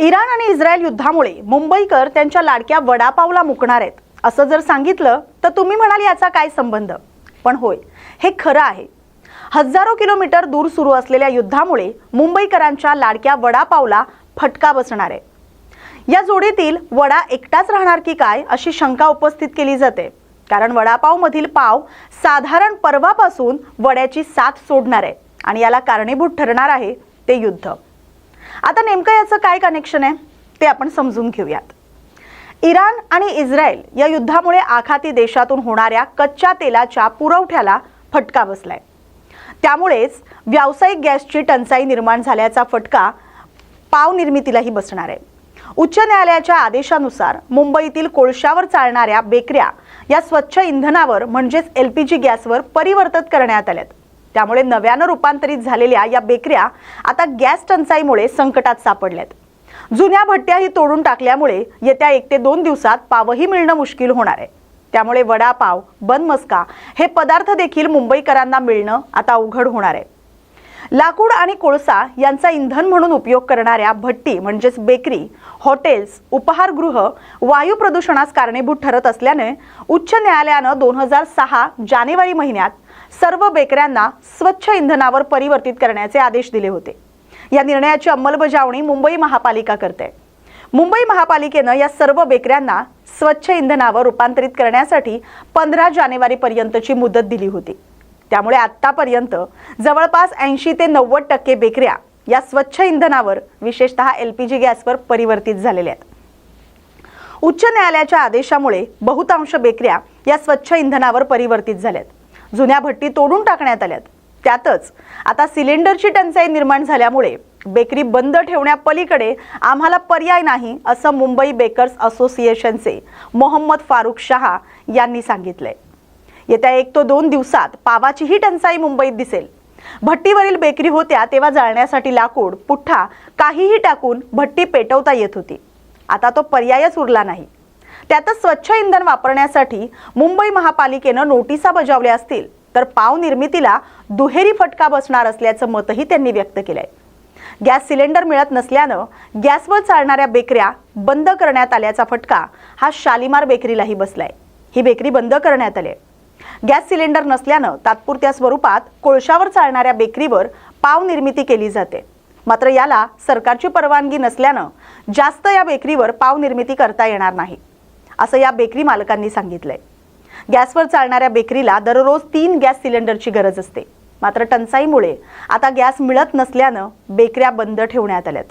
Iran आणि Israel युद्धामुळे मुंबईकर त्यांच्या लाडक्या वडापावला मुकणार आहेत असं जर सांगितलं तर तुम्ही म्हणाल याचा काय संबंध। पण होय, हे खरं आहे। हजारो किलोमीटर दूर सुरू असलेल्या युद्धामुळे मुंबईकरांच्या लाडक्या वडापावला फटका बसणार आहे। या जोडीतील वडा एकटाच राहणार की काय अशी शंका उपस्थित केली जाते, कारण वडापाव मधील पाव साधारण परवापासून वड्याची साथ सोडणार आहे आणि याला कारणीभूत ठरणार आहे ते युद्ध। आता नेमकं याचं काय कनेक्शन आहे ते आपण समजून घेऊयात। इराण आणि इस्रायल या युद्धामुळे आखाती देशातून होणाऱ्या कच्च्या तेलाच्या पुरवठ्याला फटका बसलाय। त्यामुळेच व्यावसायिक गॅसची टंचाई निर्माण झाल्याचा फटका पाव निर्मितीलाही बसणार आहे। उच्च न्यायालयाच्या आदेशानुसार मुंबईतील कोळशावर चालणाऱ्या बेकऱ्या या स्वच्छ इंधनावर म्हणजेच LPG गॅसवर परिवर्तित करण्यात आल्यात। त्यामुळे नव्यानं रूपांतरित झालेल्या या बेकऱ्या आता गॅस टंचाईमुळे संकटात सापडल्यात। जुन्या भट्ट्याही तोडून टाकल्यामुळे येत्या 1 ते 2 दिवसात पावही मिळणं मुश्किल होणार आहे। त्यामुळे वडापाव, बनमस्का हे पदार्थ देखील मुंबईकरांना मिळणं आता अवघड होणार आहे। लाकूड आणि कोळसा यांचा इंधन म्हणून उपयोग करणाऱ्या भट्टी म्हणजेच बेकरी, हॉटेल्स, उपहारगृह वायू प्रदूषणास कारणीभूत ठरत असल्याने उच्च न्यायालयानं 2006 जानेवारी महिन्यात सर्व बेकऱ्यांना स्वच्छ इंधनावर परिवर्तित करण्याचे आदेश दिले होते। या निर्णयाची अंमलबजावणी मुंबई महापालिका करते। मुंबई महापालिकेनं या सर्व बेकऱ्यांना स्वच्छ इंधनावर रूपांतरित करण्यासाठी 15 जानेवारी पर्यंतची मुदत दिली होती। त्यामुळे आतापर्यंत जवळपास 80 ते 90% बेकऱ्या या स्वच्छ इंधनावर विशेषतः LPG गॅसवर परिवर्तित झालेल्या आहेत। उच्च न्यायालयाच्या आदेशामुळे बहुतांश बेकऱ्या या स्वच्छ इंधनावर परिवर्तित झाल्यात। जुन्या भट्टी तोडून टाकण्यात आल्यात। त्यातच आता सिलेंडरची टंचाई निर्माण झाल्यामुळे बेकरी बंद ठेवण्यापलीकडे आम्हाला पर्याय नाही असं मुंबई बेकर्स असोसिएशनचे मोहम्मद फारुख शहा यांनी सांगितलंय। येत्या 1 ते 2 दिवसात पावाचीही टंचाई मुंबईत दिसेल। भट्टीवरील बेकरी होत्या तेव्हा जाळण्यासाठी लाकूड, पुठ्ठा काहीही टाकून भट्टी पेटवता येत होती। आता तो पर्यायच उरला नाही। त्यातच स्वच्छ इंधन वापरण्यासाठी मुंबई महापालिकेनं नोटिसा बजावल्या असतील तर पाव निर्मितीला दुहेरी फटका बसणार असल्याचं मतही त्यांनी व्यक्त केलंय। गॅस सिलेंडर मिळत नसल्यानं गॅसवर चालणाऱ्या बेकऱ्या बंद करण्यात आल्याचा फटका हा शालिमार बेकरीलाही बसलाय। ही बेकरी बंद करण्यात आली। गॅस सिलेंडर नसल्यानं तात्पुरत्या स्वरूपात कोळशावर चालणाऱ्या बेकरीवर पाव निर्मिती केली जाते। मात्र याला सरकारची परवानगी नसल्यानं जास्त या बेकरीवर पाव निर्मिती करता येणार नाही असं या बेकरी मालकांनी सांगितलंय। गॅसवर चालणाऱ्या बेकरीला दररोज 3 गॅस सिलेंडरची गरज असते। मात्र टंचाईमुळे आता गॅस मिळत नसल्यानं बेकऱ्या बंद ठेवण्यात आल्यात।